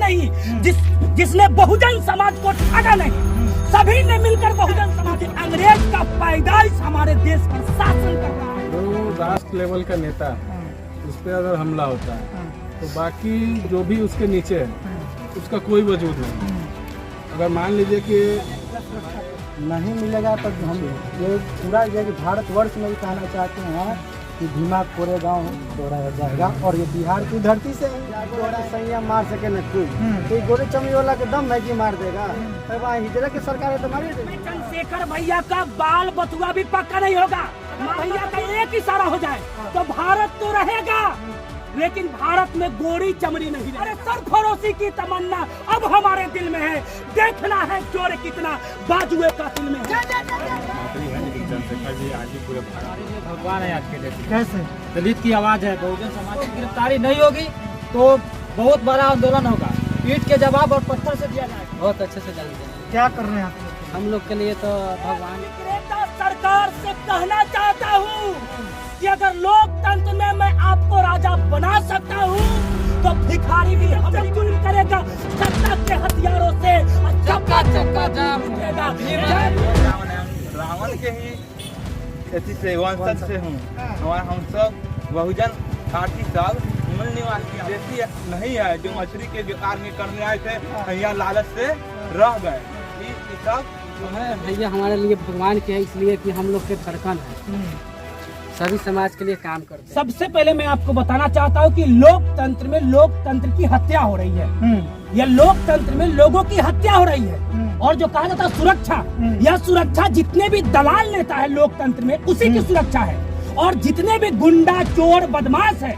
नहीं, जिसने बहुजन समाज को ठगा नहीं, सभी ने मिलकर बहुजन समाज, अंग्रेज का पैदाइश हमारे देश पर शासन कर रहा है। जो राष्ट्र लेवल का नेता उस पर अगर हमला होता है तो बाकी जो भी उसके नीचे है उसका कोई वजूद नहीं। अगर मान लीजिए कि नहीं मिलेगा तो हम ये पूरा ये भारतवर्ष में भी कहना चाहते हैं कि भीमा कोरेगांव दौड़ाया जाएगा और ये बिहार की धरती से संयम मार सके न कोई, तो गोरे चमड़ी वाला के दम है कि मार देगा। वहाँ हिजरा की सरकार है तो मारी देगी। चंद्रशेखर भैया का बाल बथुआ भी पक्का नहीं होगा। भैया का एक इशारा हो जाए तो भारत तो रहेगा, लेकिन भारत में गोरी चमड़ी नहीं। अरे सरफरोशी की तमन्ना अब हमारे दिल में है, देखना है चोर कितना बाजुए कातिल में है। भगवान है आज के देश में। कैसे दलित की आवाज है, बहुजन समाज की गिरफ्तारी नहीं होगी तो बहुत बड़ा आंदोलन होगा, ईंट के जवाब और पत्थर से दिया जाएगा। बहुत अच्छे से चलते हैं। क्या कर रहे हैं आप? हम लोग के लिए तो भगवान। सरकार से कहना चाहता हूँ कि अगर लोकतंत्र में मैं आपको राजा बना सकता हूँ तो भिखारी भी हमसे जुल्म करेगा, सत्ता के हथियारों से चक्का चक्का जाम उठेगा। रावण के ही खेती से वंशज से हूँ। हम सब बहुजन पार्टी सब मूल निवासी देशी नहीं है जो मछली के व्यापार में करने आए थे, यहाँ लालच से रह गए। ये सब भैया हमारे लिए भगवान के है, इसलिए कि हम लोग के धड़कन है, सभी समाज के लिए काम करते हैं। सबसे पहले मैं आपको बताना चाहता हूँ कि लोकतंत्र में लोकतंत्र की हत्या हो रही है। यह लोकतंत्र में लोगों की हत्या हो रही है। और जो कहा जाता है सुरक्षा, यह सुरक्षा जितने भी दलाल नेता है लोकतंत्र में उसी की सुरक्षा है। और जितने भी गुंडा चोर बदमाश है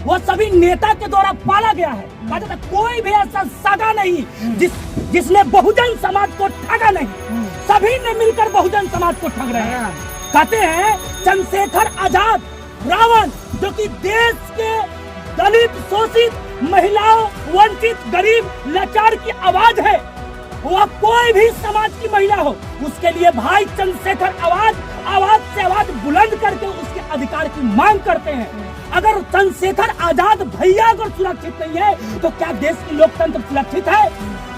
वो सभी नेता के द्वारा पाला गया है। कहा जाता है कोई भी ऐसा सगा नहीं जिसने बहुजन समाज को ठगा नहीं, सभी ने मिलकर बहुजन समाज को ठग रहे हैं। कहते हैं चंद्रशेखर आजाद रावण, जो कि देश के दलित शोषित महिलाओं वंचित गरीब लाचार की आवाज है, वह कोई भी समाज की महिला हो उसके लिए भाई चंद्रशेखर आवाज से आवाज बुलंद करके उसके अधिकार की मांग करते हैं। अगर चंद्रशेखर आजाद भैया अगर सुरक्षित नहीं है तो क्या देश की लोकतंत्र सुरक्षित है?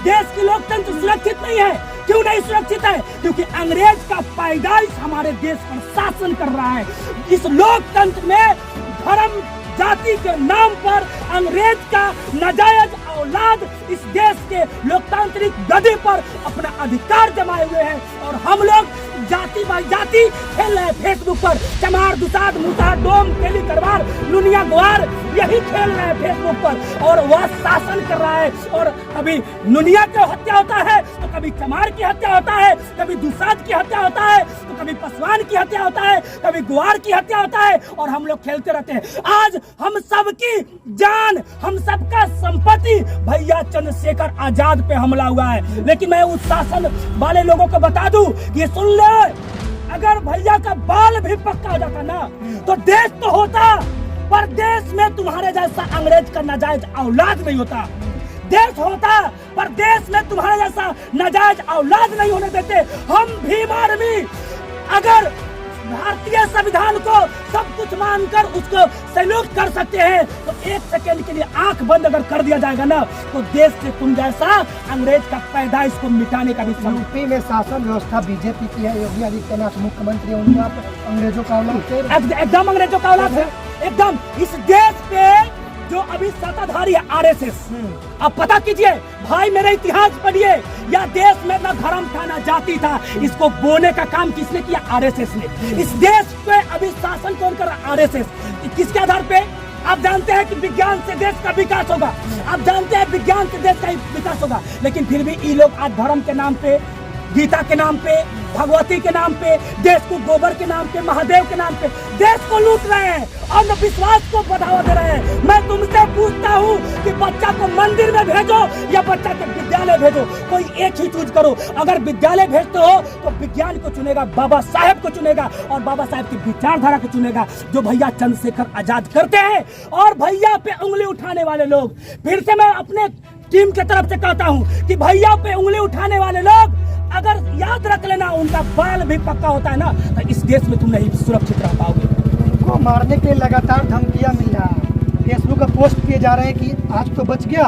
देश की लोकतंत्र सुरक्षित नहीं है। क्यों नहीं सुरक्षित है? क्योंकि अंग्रेज का पैदाइश हमारे देश पर शासन कर रहा है। इस लोकतंत्र में धर्म जाति के नाम पर अंग्रेज का नाजायज औलाद इस देश के लोकतांत्रिक गद्दे पर अपना अधिकार जमाए हुए हैं। और हम लोग जाति बाई जाति खेल रहे हैं फेसबुक पर, चमार दुसाद मूसा डोम तेली करवार नुनिया ग्वार, यही खेल रहे हैं फेसबुक पर। और वह शासन कर रहा है। और कभी नुनिया की हत्या होता है तो कभी चमार की हत्या होता है, कभी दुसाद की हत्या होता है तो कभी पासवान की हत्या होता है, कभी ग्वार की हत्या होता है, और हम लोग खेलते रहते हैं। आज हम सबकी जान, हम सबका संपत्ति भैया चंद्रशेखर आजाद पे हमला हुआ है। लेकिन मैं उस शासन वाले लोगों को बता दूं कि सुन ले, अगर भैया का बाल भी पक्का हो जाता ना तो देश तो होता, पर देश में तुम्हारे जैसा अंग्रेज का नाजायज औलाद नहीं होता। देश होता पर देश में तुम्हारे जैसा नाजायज औलाद नहीं होने देते। हम भीम आर्मी अगर भारतीय संविधान को सब कुछ मानकर उसको सैल्यूट कर सकते हैं तो एक सेकेंड के लिए आंख बंद अगर कर दिया जाएगा ना तो देश से तुम जैसा अंग्रेज का पैदाइश को मिटाने का भी यूपी में शासन व्यवस्था बीजेपी की है, योगी आदित्यनाथ मुख्यमंत्री है, उनका अंग्रेजों का औलाद है। एकदम अंग्रेजों का औलाद है। एकदम इस देश पे जो अभी सत्ताधारी है आरएसएस, अब पता कीजिए भाई, मेरे इतिहास पढ़िए, या देश में ना धर्म था ना जाति था, इसको बोने का काम किसने किया? आरएसएस ने। इस देश पे अभी शासन कौन कर रहा है? आरएसएस। किसके आधार पे? आप जानते हैं कि विज्ञान से देश का विकास होगा, आप जानते हैं विज्ञान से देश का विकास होगा, लेकिन फिर भी ये लोग आज धर्म के नाम पे, गीता के नाम पे, भगवती के नाम पे, देश को गोबर के नाम पे, महादेव के नाम पे देश को लूट रहे हैं और विश्वास को बढ़ावा दे रहे हैं। मैं तुमसे पूछता हूँ कि बच्चा को मंदिर में भेजो या बच्चा को विद्यालय भेजो, कोई एक ही चूज करो। अगर विद्यालय भेजते हो तो विज्ञान को चुनेगा, बाबा साहेब को चुनेगा और बाबा साहेब की विचारधारा को चुनेगा, जो भैया चंद्रशेखर आजाद करते हैं। और भैया पे उंगली उठाने वाले लोग, फिर से मैं अपने टीम के तरफ से कहता हूँ कि भैया पे उंगली उठाने वाले लोग अगर याद रख लेना उनका बाल भी पक्का होता है ना तो इस देश में तुम नहीं सुरक्षित रह पाओगे। उनको मारने के लिए लगातार धमकियां मिल रहा है, फेसबुक पर पोस्ट किए जा रहे हैं कि आज तो बच गया,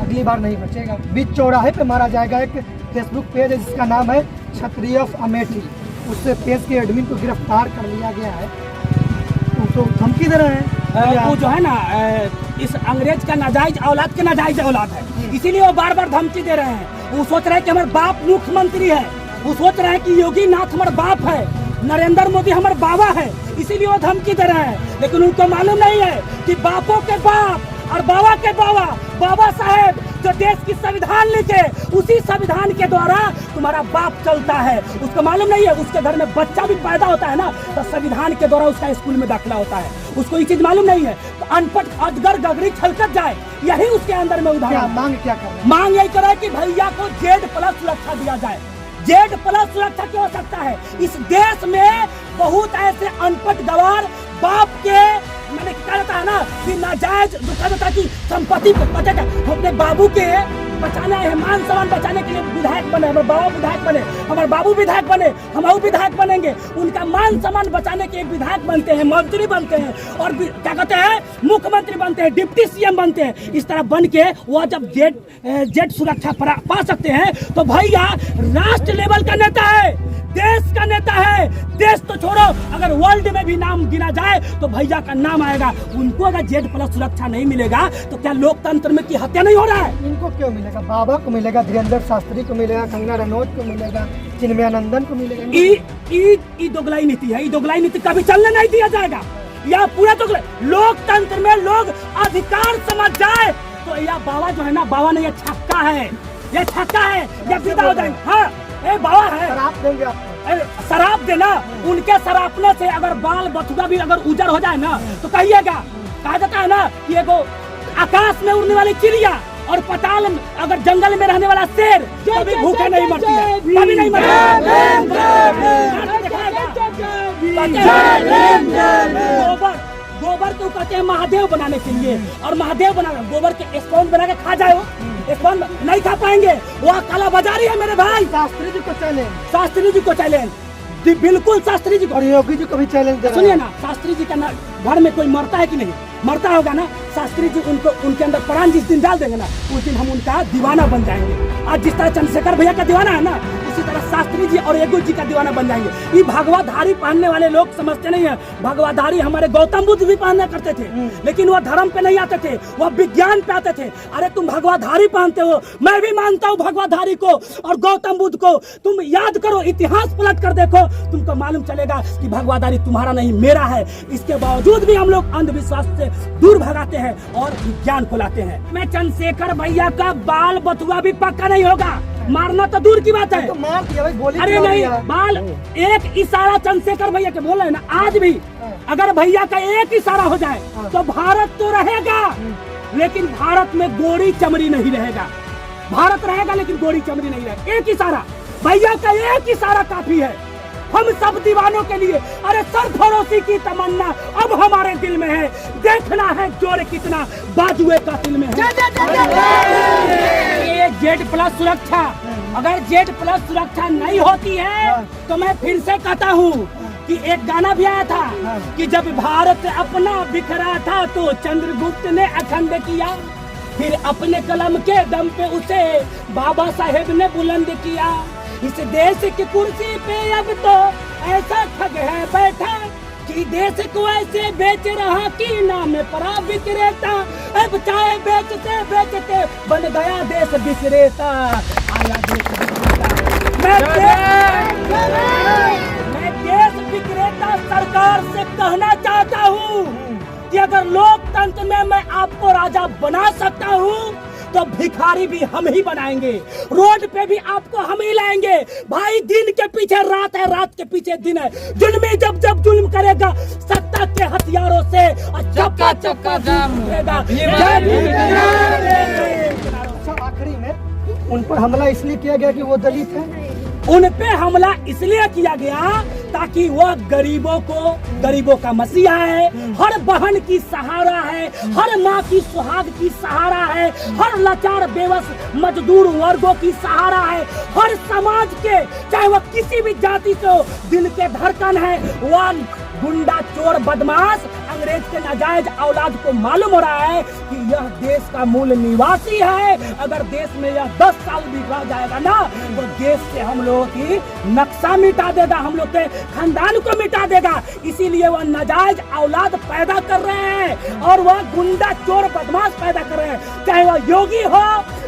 अगली बार नहीं बचेगा। बीच चौराहे पे मारा जाएगा। एक फेसबुक पेज है जिसका नाम है क्षत्रिय ऑफ अमेठी, उससे पेज के एडमिन को गिरफ्तार कर लिया गया है। तो धमकी दे रहे हैं वो जो है ना इस अंग्रेज का नाजायज औलाद के नाजायज औलाद है, इसीलिए वो बार बार धमकी दे रहे हैं। वो सोच रहे हैं कि हमारे बाप मुख्यमंत्री है, वो सोच रहे हैं कि योगी नाथ हमारे बाप है, नरेंद्र मोदी हमारे बाबा है, इसीलिए वो धमकी दे रहे हैं। लेकिन उनको मालूम नहीं है कि बापों के बाप और बाबा के बाबा, बाबा साहेब जो देश की संविधान लिखे, उसी संविधान के द्वारा तुम्हारा बाप चलता है। उसको मालूम नहीं है, उसके घर में बच्चा भी पैदा होता है ना तो संविधान के द्वारा उसका स्कूल में दाखिला होता है। उसको ये चीज मालूम नहीं है। तो अनपढ़ अजगर गगरी छलकत जाए, यही उसके अंदर में उदाहरण। मांग क्या कर रहे हैं? मांग यही करे कि भैया को Z+ सुरक्षा दिया जाए। Z+ सुरक्षा क्यों हो सकता है? इस देश में बहुत ऐसे अनपढ़ गवार बाप के मैंने कहता है ना कि नाजायज दुखा की संपत्ति को बचा हम अपने बाबू के बचाना है, मान सम्मान बचाने के लिए विधायक बने, हमारे बाबा विधायक बने, हमारे बाबू विधायक बने, हम विधायक बनेंगे। उनका मान सम्मान बचाने के एक विधायक बनते हैं, मंत्री बनते हैं और क्या कहते हैं मुख्यमंत्री बनते हैं, डिप्टी CM बनते हैं। इस तरह बन के वो जब जेट सुरक्षा पा सकते हैं तो भैया राष्ट्र लेवल का नेता है, देश का नेता है। देश तो छोड़ो, अगर वर्ल्ड में भी नाम गिना जाए तो भैया का नाम आएगा। उनको अगर Z+ सुरक्षा नहीं मिलेगा तो क्या लोकतंत्र में की हत्या नहीं हो रहा है? इनको क्यों मिलेगा? बाबा को मिलेगा, धीरेन्द्र शास्त्री को मिलेगा, कंगना रनौत को मिलेगा, चिन्मयानंदन को मिलेगा। दोगलाई नीति है, दोगलाई नीति कभी चलने नहीं दिया जाएगा। या पूरा लोकतंत्र में लोग अधिकार समझ जाए तो यह बाबा जो है ना, बाबा ने यह छक्का है, यह छक्का है, यह विदा हो जाएंगे। हाँ ए बाबा है, शराब देंगे आपको, शराब देना। उनके शराबने से अगर बाल बथुआ भी अगर उजर हो जाए ना तो कहिएगा, कहा जाता है ना कि एगो आकाश में उड़ने वाली चिड़िया और पताल अगर जंगल में रहने वाला शेर कभी भूखे नहीं मरती है, कभी नहीं मरती। गोबर को कहते हैं महादेव बनाने के लिए, और महादेव बना गोबर के स्पॉन्ज बना के खा जाओ, स्पॉन्ज नहीं खा पाएंगे। वह काला बाजारी है मेरे भाई। शास्त्री जी को चैलेंज, शास्त्री जी को चैलेंज, बिल्कुल शास्त्री जी को। और योगी जी को भी चैलेंज दे रहे हैं। सुनिए ना, शास्त्री जी का घर में कोई मरता है कि नहीं? मरता होगा ना। शास्त्री जी उनको उनके अंदर प्राण जिस दिन डाल देंगे ना, उस दिन हम उनका दीवाना बन जाएंगे। आज जिस तरह चंद्रशेखर भैया का दीवाना है ना, उसी तरह शास्त्री जी और येगू जी का दीवाना बन जाएंगे। ये भगवाधारी पहनने वाले लोग समझते नहीं है। भगवाधारी हमारे गौतम बुद्ध भी पहनना करते थे, लेकिन वह धर्म पे नहीं आते थे, वह विज्ञान पे आते थे। अरे तुम भगवाधारी पहनते हो, मैं भी मानता हूँ भगवाधारी को और गौतम बुद्ध को। तुम याद करो, इतिहास पलट कर देखो, तुमको मालूम चलेगा कि भगवाधारी तुम्हारा नहीं मेरा है। इसके बावजूद भी हम लोग अंधविश्वास से दूर भगाते हैं और विज्ञान को लाते हैं। मैं चंद्रशेखर भैया का बाल बथुआ भी पक्का नहीं होगा, मारना तो दूर की बात है। तो मार दिया भाई, गोली अरे नहीं, बाल एक इशारा चंद्रशेखर भैया के बोल रहे हैं ना, आज भी अगर भैया का एक इशारा हो जाए तो भारत तो रहेगा, लेकिन भारत में गोरी चमड़ी नहीं रहेगा। भारत रहेगा लेकिन गोरी चमड़ी नहीं रहेगा। एक इशारा, भैया का एक इशारा काफी है हम सब दीवानों के लिए। अरे सरफरोशी की तमन्ना अब हमारे दिल में है, देखना है जोर कितना बाजुए का दिल में है। ये Z+ सुरक्षा, अगर Z+ सुरक्षा नहीं होती है तो मैं फिर से कहता हूँ कि एक गाना भी आया था कि जब भारत अपना बिखरा था तो चंद्रगुप्त ने अखंड किया, फिर अपने कलम के दम पे उसे बाबा साहेब ने बुलंद किया। इस देश की कुर्सी पे अब तो ऐसा ठग है बैठा कि देश को ऐसे बेच रहा कि नाम परा विक्रेता। अब चाहे बेचते बेचते बन गया देश विक्रेता। आया देश विक्रेता। मैं देश विक्रेता सरकार से कहना चाहता हूँ कि अगर लोकतंत्र में मैं आपको राजा बना सकता हूँ तो भिखारी भी हम ही बनाएंगे, रोड पे भी आपको हम ही लाएंगे। भाई दिन के पीछे रात है, रात के पीछे दिन है। जुल्मी जब जब जुल्म करेगा सत्ता के हथियारों से चक्का चक्का जाम करेगा। आखिरी में उन पर हमला इसलिए किया गया कि वो दलित है। उन पे हमला इसलिए किया गया ताकि वह गरीबों का मसीहा है, हर बहन की सहारा है, हर माँ की सुहाग की सहारा है, हर लाचार बेबस मजदूर वर्गों की सहारा है, हर समाज के चाहे वह किसी भी जाति को दिल के धड़कन है, वह गुंडा चोर बदमाश अंग्रेज के नाजायज औलाद को मालूम हो रहा है कि यह देश का मूल निवासी है। अगर देश में यह 10 साल भी रह जाएगा ना तो देश से हम लोगों की नक्शा मिटा देगा, हम लोग के खानदान को मिटा देगा। इसीलिए वह नाजायज औलाद पैदा कर रहे हैं और वह गुंडा चोर बदमाश पैदा कर रहे हैं, चाहे वह योगी हो,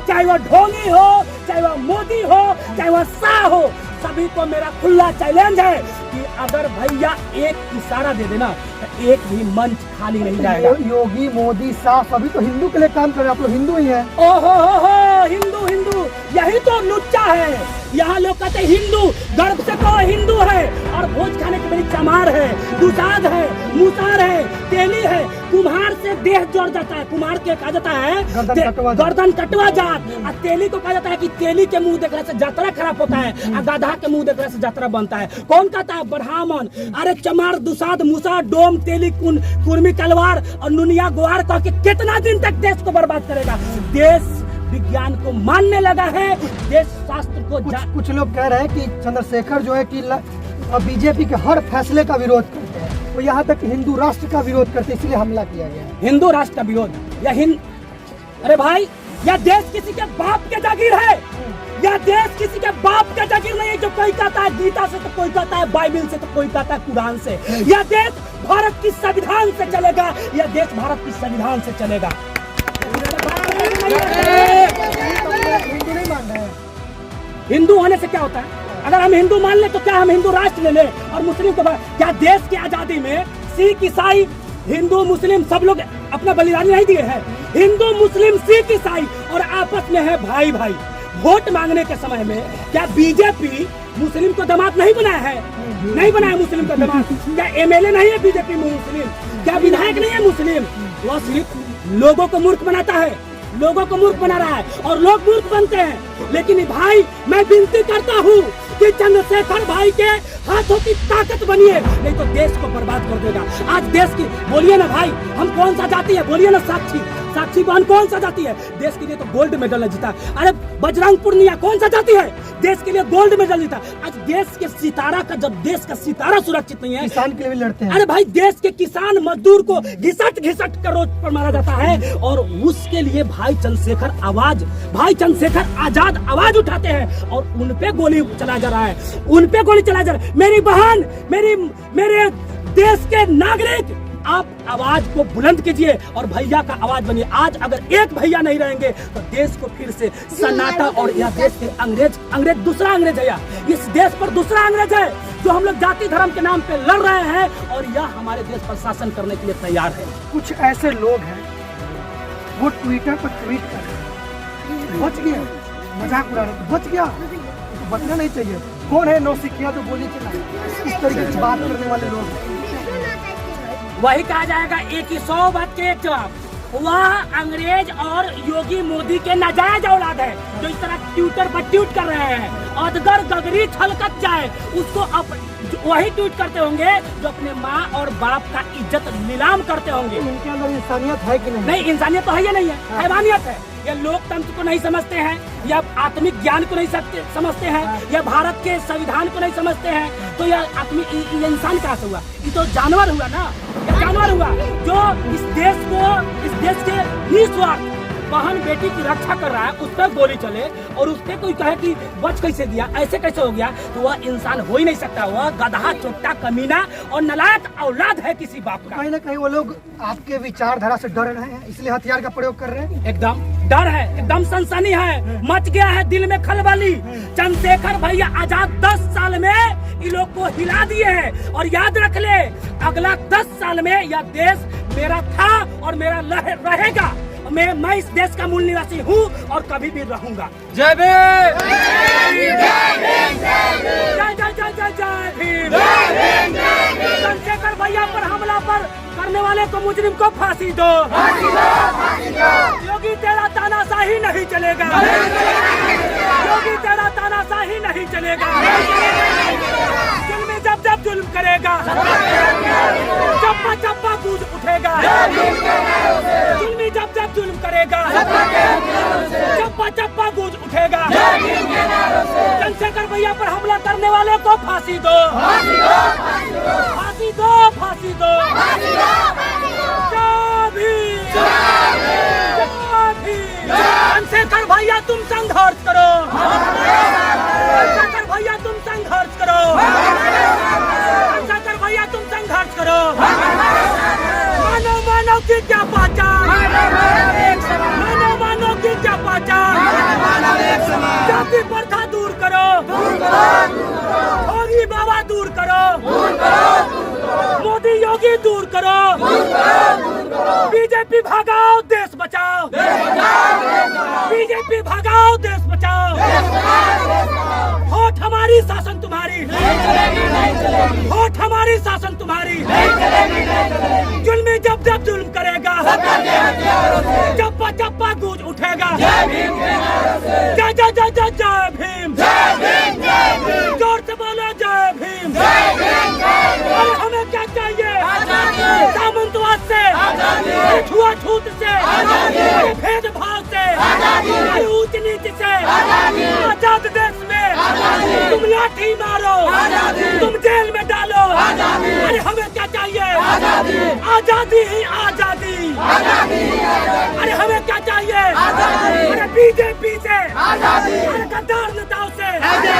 चाहे वह ढोंगी हो, चाहे वह मोदी हो, चाहे वह शाह हो। सभी को मेरा खुला चैलेंज है कि अगर भैया एक इशारा दे देना तो एक भी मंच खाली नहीं जाएगा। योगी मोदी शाह सभी तो हिंदू के लिए काम कर रहे हैं, आप लोग हिंदू ही हैं। ओहो हो हिंदू हिंदू यही तो लुच्चा है। यहाँ लोग कहते हैं हिंदू, गर्व से कहो हिंदू है, और भोज खाने के बड़ी चमार है, दुसाद है, मुसार है, तेली है। कुम्हार से देह जोड़ जाता है, कुम्हार के कहा जाता है गर्दन कटवा जात, और तेली को कहा जाता है कि तेली के मुंह देखने से यात्रा खराब होता है, और गधा के मुंह देखने से यात्रा बनता है। कौन कहता है? ब्राह्मण। अरे चमार, दुसाद, मुसा, डोम, तेली, कुर्मी, तलवार और नुनिया गुआर कह के कितना दिन तक देश को बर्बाद करेगा? देश विज्ञान को मानने लगा है, देश शास्त्र को कुछ लोग कह रहे हैं कि चंद्रशेखर जो है कि बीजेपी के हर फैसले का विरोध करते हैं, वो यहाँ तक हिंदू राष्ट्र का विरोध करते हैं, इसलिए हमला किया गया। हिंदू राष्ट्र का विरोध या अरे भाई, यह देश किसी के बाप के जागीर है, यह देश किसी के बाप के जागीर नहीं है। जो कोई कहता है गीता से तो कोई कहता है बाइबिल से तो कोई कहता है कुरान से। यह देश भारत की संविधान से चलेगा, यह देश भारत की संविधान से चलेगा। हिंदू नहीं मान रहे हैं। हिंदू होने से क्या होता है? अगर हम हिंदू मान ले तो क्या हम हिंदू राष्ट्र ले ले और मुस्लिम को क्या देश की आजादी में सिख ईसाई हिंदू मुस्लिम सब लोग अपना बलिदान नहीं दिए हैं? हिंदू मुस्लिम सिख ईसाई और आपस में है भाई भाई। वोट मांगने के समय में क्या बीजेपी मुस्लिम को दामाद नहीं बनाया है? नहीं बनाया मुस्लिम का दामाद। क्या एमएलए नहीं है बीजेपी मुस्लिम? क्या विधायक नहीं है मुस्लिम? वह सिर्फ लोगों को मूर्ख बनाता है, लोगों को मूर्ख बना रहा है और लोग मूर्ख बनते हैं। लेकिन भाई मैं विनती करता हूँ कि चंद्रशेखर भाई के हाथों की ताकत बनिए, नहीं तो देश को बर्बाद कर देगा। आज देश की बोलिए ना भाई, हम कौन सा जाति है? बोलिए ना साक्षी बहन कौन सा जाति है? देश के लिए तो गोल्ड मेडल जीता। अरे बजरंग पुनिया कौन सा जाति है? देश के लिए गोल्ड मेडल जीता। आज देश के सितारा का, जब देश का सितारा सुरक्षित नहीं है, किसान के लिए भी लड़ते हैं। अरे भाई, देश के किसान मजदूर को घिसट कर रोड पर मारा जाता है और उसके लिए भाई चंद्रशेखर आजाद आवाज उठाते हैं और उन पे गोली चला जा रहा है, उन पे गोली चला जा रहा है। मेरी बहन, मेरे देश के नागरिक, आप आवाज को बुलंद कीजिए और भैया का आवाज बनिए। आज अगर एक भैया नहीं रहेंगे तो देश को फिर से सन्नाटा, और यह देश के अंग्रेज दूसरा अंग्रेज है। इस देश पर दूसरा अंग्रेज है जो हम लोग जाति धर्म के नाम पे लड़ रहे हैं और यह हमारे देश पर शासन करने के लिए तैयार है। कुछ ऐसे लोग हैं वो ट्विटर पर ट्वीट कर रहे हैं, बच गया, मजाक उड़ा रहे, बच गया तो बचना नहीं चाहिए। कौन है नौसिखिया जो गोली चला? इस तरीके की बात करने वाले लोग, वही कहा जाएगा एक ही 100 बात के एक जवाब। वह अंग्रेज और योगी मोदी के नाजायज औलाद है जो इस तरह ट्विटर पर ट्वीट कर रहे हैं। अदगर गगरी छलकत जाए उसको वही ट्वीट करते होंगे जो अपने माँ और बाप का इज्जत नीलाम करते होंगे। इनके अंदर इंसानियत है कि नहीं? नहीं, इंसानियत तो है या नहीं है, हैवानियत है। या लोकतंत्र को नहीं समझते हैं, या आत्मिक ज्ञान को नहीं समझते हैं, या भारत के संविधान को नहीं समझते हैं, तो यह ये इंसान कहाँ से हुआ? ये तो जानवर हुआ ना, ये जानवर हुआ जो इस देश के निस्वार्थ बहन बेटी की रक्षा कर रहा है। उस पर गोली चले और उस पर कोई कहे कि बच कैसे गया, ऐसे कैसे हो गया, तो वह इंसान हो ही नहीं सकता। वह गधा, चोट्टा, कमीना और नालायक औलाद है किसी बाप का। कहीं ना कहीं वो लोग आपके विचारधारा से डर रहे हैं, इसलिए हथियार का प्रयोग कर रहे हैं। एकदम डर है, एकदम सनसनी है, मच गया है दिल में खलबली। चंद्रशेखर भैया आजाद 10 साल में इन लोग को हिला दिए हैं और याद रख ले, अगला 10 साल में यह देश मेरा था और मेरा रहेगा। मैं इस देश का मूल निवासी हूँ और कभी भी रहूंगा। जय भीम, जय भीम। चंद्रशेखर भैया पर हमला करने वाले को, मुजरिम को फांसी दो। योगी तेरा तानाशाही नहीं चलेगा, योगी तेरा तानाशाही नहीं चलेगा। जुल्म जब जुल्म करेगा, चप्पा चप्पा गूंज उठेगा। जुल्मी जब जुल्म करेगा, चप्पा चप्पा गूंज उठेगा। चंद्रशेखर भैया भैया पर हमला करने वाले को फांसी दो, फांसी दो, फांसी दो। जय भीम, जय भीम। चंद्रशेखर भैया तुम संघर्ष करो, चंद्रशेखर भैया तुम संघर्ष करो, चंद्रशेखर भैया तुम संघर्ष करो। मानव मानव की क्या पहचान, मानव मानव की क्या पहचान। जाति प्रथा दूर करो, योगी बाबा दूर करो, मोदी योगी दूर करो। बीजेपी भगाओ देश बचाओ, बीजेपी भगाओ देश बचाओ। वोट हमारी शासन तुम्हारी, वोट हमारी शासन तुम्हारी। जुल्मी जब जब जुल्म करेगा, चप्पा चप्पा गूंज उठेगा। जय जय जय जय जय भीम, जोर से बोलो जय भीम। अरे हमें क्या चाहिए, सामंतवाद से, छुआछूत से, भेदभाव से, ऊंच नीच से। आजाद देश में तुम लाठी मारो, तुम जेल में डालो। अरे हमें क्या चाहिए, आजादी ही आजादी। अरे हमें क्या चाहिए, अरे बीजेपी से, अरे गद्दार नेताओं से, अरे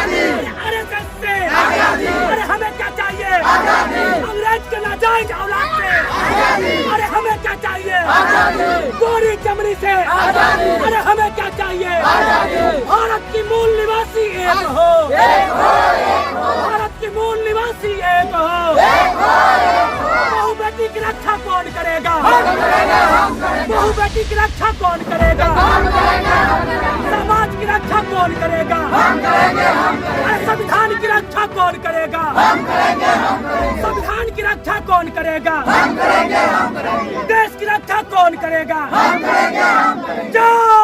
आरएसएस से। अरे हमें क्या चाहिए, अंग्रेज के नाजायज औलाद से। अरे हमें क्या चाहिए, गोरी चमड़ी से। अरे हमें क्या चाहिए, भारत की मूल निवासी एक हो, भारत की मूल निवासी एक हो। बहू बेटी की रक्षा कौन करेगा, बहू बेटी की रक्षा कौन करेगा, समाज की रक्षा कौन करेगा, अरे संविधान की रक्षा कौन करेगा, संविधान की रक्षा कौन करेगा, देश की रक्षा कौन करेगा। जय